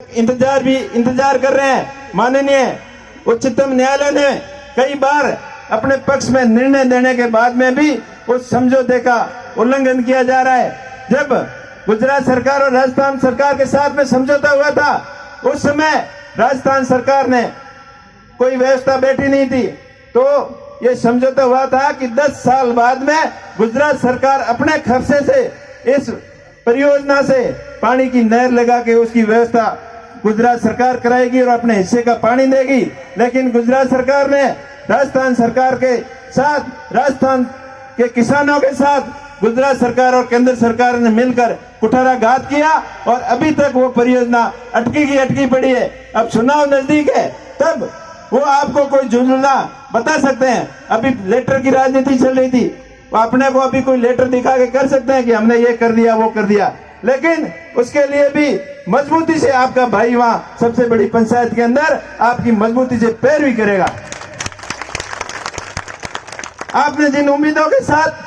इंतजार कर रहे हैं। माननीय उच्चतम न्यायालय ने कई बार अपने पक्ष में निर्णय देने के बाद में भी उस समझौते का उल्लंघन किया जा रहा है। जब गुजरात सरकार और राजस्थान सरकार के साथ में समझौता हुआ था, उस समय राजस्थान सरकार ने कोई व्यवस्था बैठी नहीं थी, तो ये समझौता हुआ था कि 10 साल बाद में गुजरात सरकार अपने खर्चे से इस परियोजना से पानी की नहर लगा के उसकी व्यवस्था गुजरात सरकार कराएगी और अपने हिस्से का पानी देगी। लेकिन गुजरात सरकार ने राजस्थान सरकार के साथ, राजस्थान के किसानों के साथ गुजरात सरकार और केंद्र सरकार ने मिलकर कुठाराघात किया और अभी तक वो परियोजना अटकी की अटकी पड़ी है। अब चुनाव नजदीक है, तब वो आपको कोई जुमला बता सकते हैं। अभी लेटर की राजनीति चल रही थी, वो अपने को अभी कोई लेटर दिखा के कर सकते हैं कि हमने ये कर दिया वो कर दिया, लेकिन उसके लिए भी मजबूती से आपका भाई वहां सबसे बड़ी पंचायत के अंदर आपकी मजबूती से पैरवी करेगा। आपने जिन उम्मीदों के साथ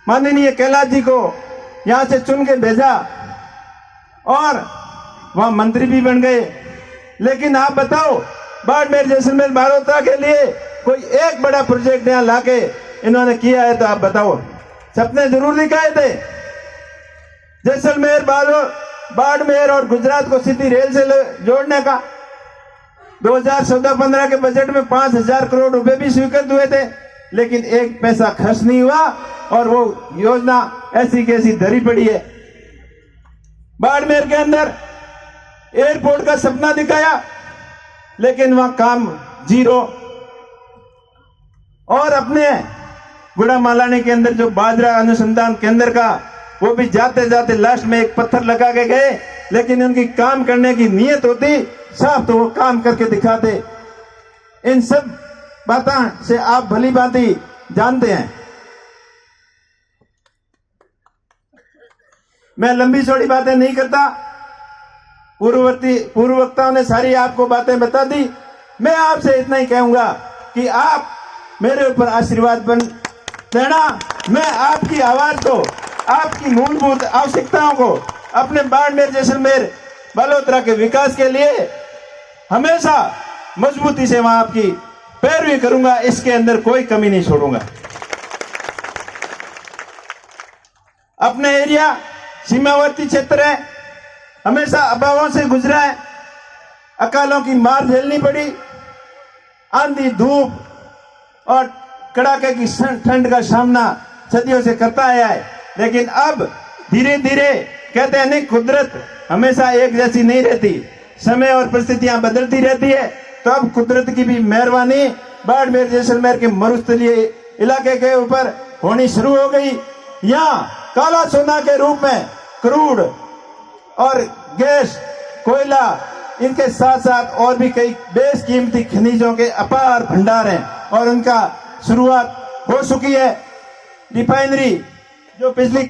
माननीय कैलाश जी को यहां से चुन के भेजा और वहां मंत्री भी बन गए, लेकिन आप बताओ बाड़मेर जैसलमेर बालोतरा के लिए कोई एक बड़ा प्रोजेक्ट यहां लाके इन्होंने किया है तो आप बताओ। सपने जरूर दिखाए थे जैसलमेर बाड़मेर और गुजरात को सीधी रेल से जोड़ने का। 2014-15 के बजट में 5,000 करोड़ रुपए भी स्वीकृत हुए थे, लेकिन एक पैसा खर्च नहीं हुआ और वो योजना ऐसी कैसी धरी पड़ी है। बाड़मेर के अंदर एयरपोर्ट का सपना दिखाया, लेकिन वहां काम जीरो। और अपने गुड़ामालानी के अंदर जो बाजरा अनुसंधान केंद्र का, वो भी जाते जाते लास्ट में एक पत्थर लगा के गए, लेकिन उनकी काम करने की नीयत होती साफ तो वो काम करके दिखाते। इन सब बातों से आप भली भांति जानते हैं। मैं लंबी चौड़ी बातें नहीं करता, पूर्व वक्ताओं ने सारी आपको बातें बता दी। मैं आपसे इतना ही कहूंगा कि आप मेरे ऊपर आशीर्वाद बन देना। मैं आपकी आवाज को, आपकी मूलभूत आवश्यकताओं को अपने बाड़मेर जैसलमेर बालोतरा के विकास के लिए हमेशा मजबूती से वहां आपकी पैरवी करूंगा, इसके अंदर कोई कमी नहीं छोड़ूंगा। अपने एरिया सीमावर्ती क्षेत्र है, हमेशा अभावों से गुजरा है, अकालों की मार झेलनी पड़ी, आंधी धूप और कड़ाके की ठंड का सामना सदियों से करता आया है। लेकिन अब धीरे धीरे कहते हैं नहीं, कुदरत हमेशा एक जैसी नहीं रहती, समय और परिस्थितियां बदलती रहती है। तो अब कुदरत की भी मेहरबानी बाड़मेर जैसलमेर के मरुस्थलीय इलाके के ऊपर होनी शुरू हो गई। यहाँ काला सोना के रूप में क्रूड और गैस, कोयला, इनके साथ साथ और भी कई बेशकीमती खनिजों के अपार भंडार हैं और उनका शुरुआत हो चुकी है। रिफाइनरी जो पिछली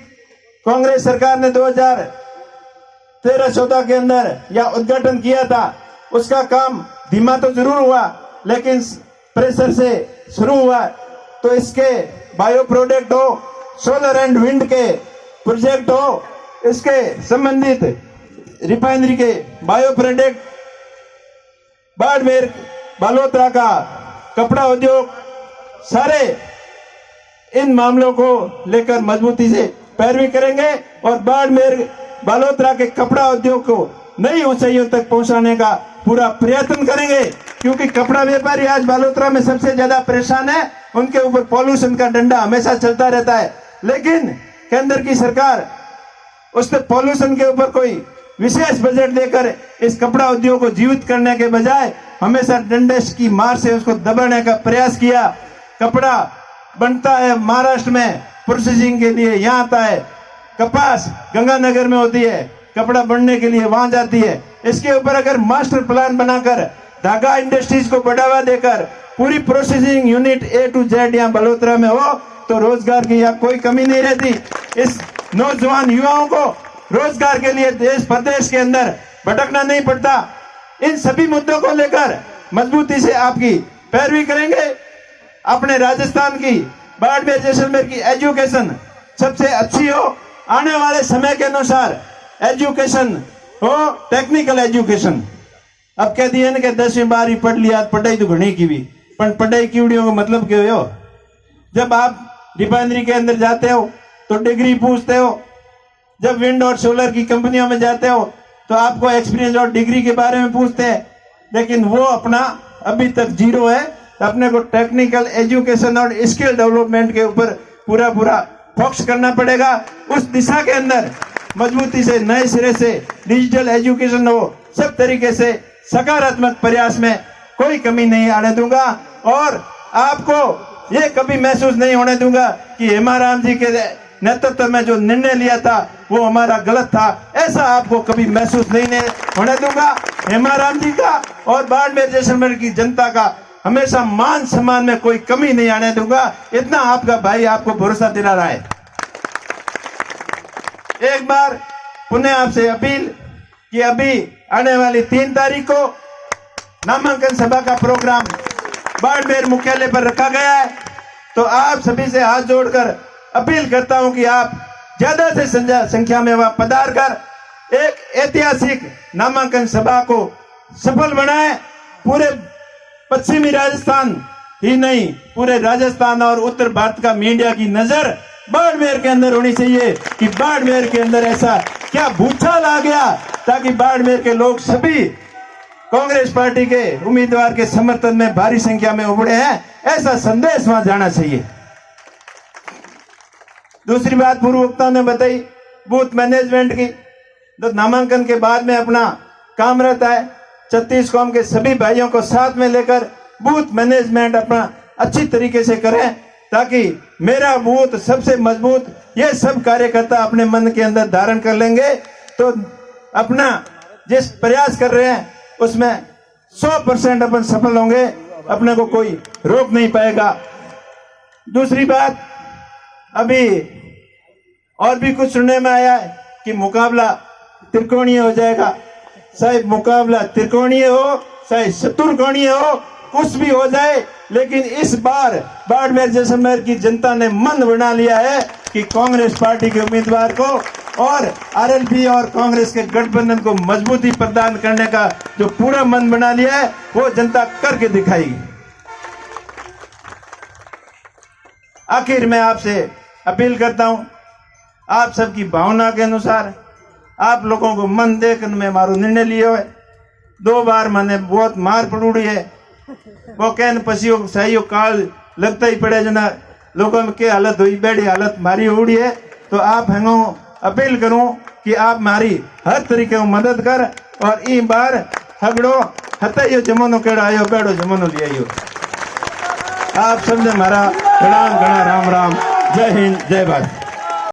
कांग्रेस सरकार ने 2013-14 के अंदर या उद्घाटन किया था, उसका काम धीमा तो जरूर हुआ, लेकिन प्रेशर से शुरू हुआ। तो इसके बायो प्रोडक्ट हो, सोलर एंड विंड के प्रोजेक्ट हो, इसके संबंधित रिफाइनरी के बायो प्रोडक्ट, बाड़मेर बालोतरा का कपड़ा उद्योग, सारे इन मामलों को लेकर मजबूती से पैरवी करेंगे और बाड़मेर बालोतरा के कपड़ा उद्योग को नई ऊंचाइयों तक पहुंचाने का पूरा प्रयत्न करेंगे। क्योंकि कपड़ा व्यापारी आज बालोतरा में सबसे ज्यादा परेशान है, उनके ऊपर पॉल्यूशन का डंडा हमेशा चलता रहता है, लेकिन केंद्र की सरकार उस पॉल्यूशन के ऊपर कोई विशेष बजट देकर इस कपड़ा उद्योग को जीवित करने के बजाय हमेशा डंडे की मार से उसको दबाने का प्रयास किया। कपड़ा बनता है महाराष्ट्र में, प्रोसेसिंग के लिए यहाँ आता है, कपास गंगानगर में होती है, कपड़ा बनने के लिए वहां जाती है। इसके ऊपर अगर मास्टर प्लान बनाकर धागा इंडस्ट्रीज को बढ़ावा देकर पूरी processing unit A to Z यहाँ बालोतरा में हो तो रोजगार की यहाँ कोई कमी नहीं रहती। इस नौजवान युवाओं को रोजगार के लिए देश प्रदेश के अंदर भटकना नहीं पड़ता। इन सभी मुद्दों को लेकर मजबूती से आपकी पैरवी करेंगे। अपने राजस्थान की बाड़मेर जैसलमेर की एजुकेशन सबसे अच्छी हो, आने वाले समय के अनुसार एजुकेशन हो टेक्निकल एजुकेशन। अब कह दिए ना कि 10वीं 12वीं पढ़ लिया, पढ़ाई तो घनी की भी, पर पढ़ाई कीड़ियों का मतलब क्या हो? जब आप रिफाइनरी के अंदर जाते हो तो डिग्री पूछते हो, जब विंड और सोलर की कंपनियों में जाते हो तो आपको एक्सपीरियंस और डिग्री के बारे में पूछते हैं, लेकिन वो अपना अभी तक जीरो है। अपने को टेक्निकल एजुकेशन और स्किल डेवलपमेंट के ऊपर पूरा फोकस करना पड़ेगा। उस दिशा के अंदर मजबूती से नए सिरे से डिजिटल एजुकेशन हो, सब तरीके से सकारात्मक प्रयास में कोई कमी नहीं आने दूंगा और आपको ये कभी महसूस नहीं होने दूंगा कि हेमाराम जी के नेतृत्व में जो निर्णय लिया था वो हमारा गलत था, ऐसा आपको कभी महसूस नहीं होने दूंगा। हेमाराम जी का और बाड़मेर जैसलमेर की जनता का हमेशा मान सम्मान में कोई कमी नहीं आने दूंगा, इतना आपका भाई आपको भरोसा दिला रहा है। एक बार पुनः आपसे अपील कि अभी आने वाली 3 तारीख को नामांकन सभा का प्रोग्राम बाड़मेर मुख्यालय पर रखा गया है, तो आप सभी से हाथ जोड़कर अपील करता हूं कि आप ज्यादा से संख्या में वहां पधार कर एक ऐतिहासिक नामांकन सभा को सफल बनाएं। पूरे पश्चिमी राजस्थान ही नहीं, पूरे राजस्थान और उत्तर भारत का मीडिया की नजर बाड़मेर के अंदर होनी चाहिए कि बाड़मेर के अंदर ऐसा क्या भूचाल आ गया, ताकि बाड़मेर के लोग सभी कांग्रेस पार्टी के उम्मीदवार के समर्थन में भारी संख्या में उमड़े हैं, ऐसा संदेश वहां जाना चाहिए। दूसरी बात पूर्व वक्ता ने बताई बूथ मैनेजमेंट की, तो नामांकन के बाद में अपना काम रहता है 36 कौम के सभी भाइयों को साथ में लेकर बूथ मैनेजमेंट अपना अच्छी तरीके से करें, ताकि मेरा बूथ सबसे मजबूत, ये सब कार्यकर्ता अपने मन के अंदर धारण कर लेंगे तो अपना जिस प्रयास कर रहे हैं उसमें 100% अपन सफल होंगे, अपने को कोई रोक नहीं पाएगा। दूसरी बात, अभी और भी कुछ सुनने में आया है कि मुकाबला त्रिकोणीय हो जाएगा। चाहे मुकाबला त्रिकोणीय हो चाहे चतुर्कोणीय हो, कुछ भी हो जाए, लेकिन इस बार बाड़मेर जैसलमेर की जनता ने मन बना लिया है कि कांग्रेस पार्टी के उम्मीदवार को और आरएलपी और कांग्रेस के गठबंधन को मजबूती प्रदान करने का जो पूरा मन बना लिया है वो जनता करके दिखाएगी। आखिर मैं आपसे अपील करता हूं, आप सबकी भावना के अनुसार आप लोगों को मन देकर मैं मारो निर्णय लियो है। 2 बार मैंने बहुत मार पड़ूड़ी है, वो कहन पसियो सही काल लगता ही पड़े जना लोगों में के हालत हुई, बेड़ी हालत मारी उड़ी है। तो आप हंगो अपील करूं कि आप मारी हर तरीके में मदद कर और ई बार हगड़ो हताइयो जमानो केड़ा आयो बेड़ो जमानो ले आयो। आप सबने हमारा घना घना राम राम, जय हिंद, जय भारत।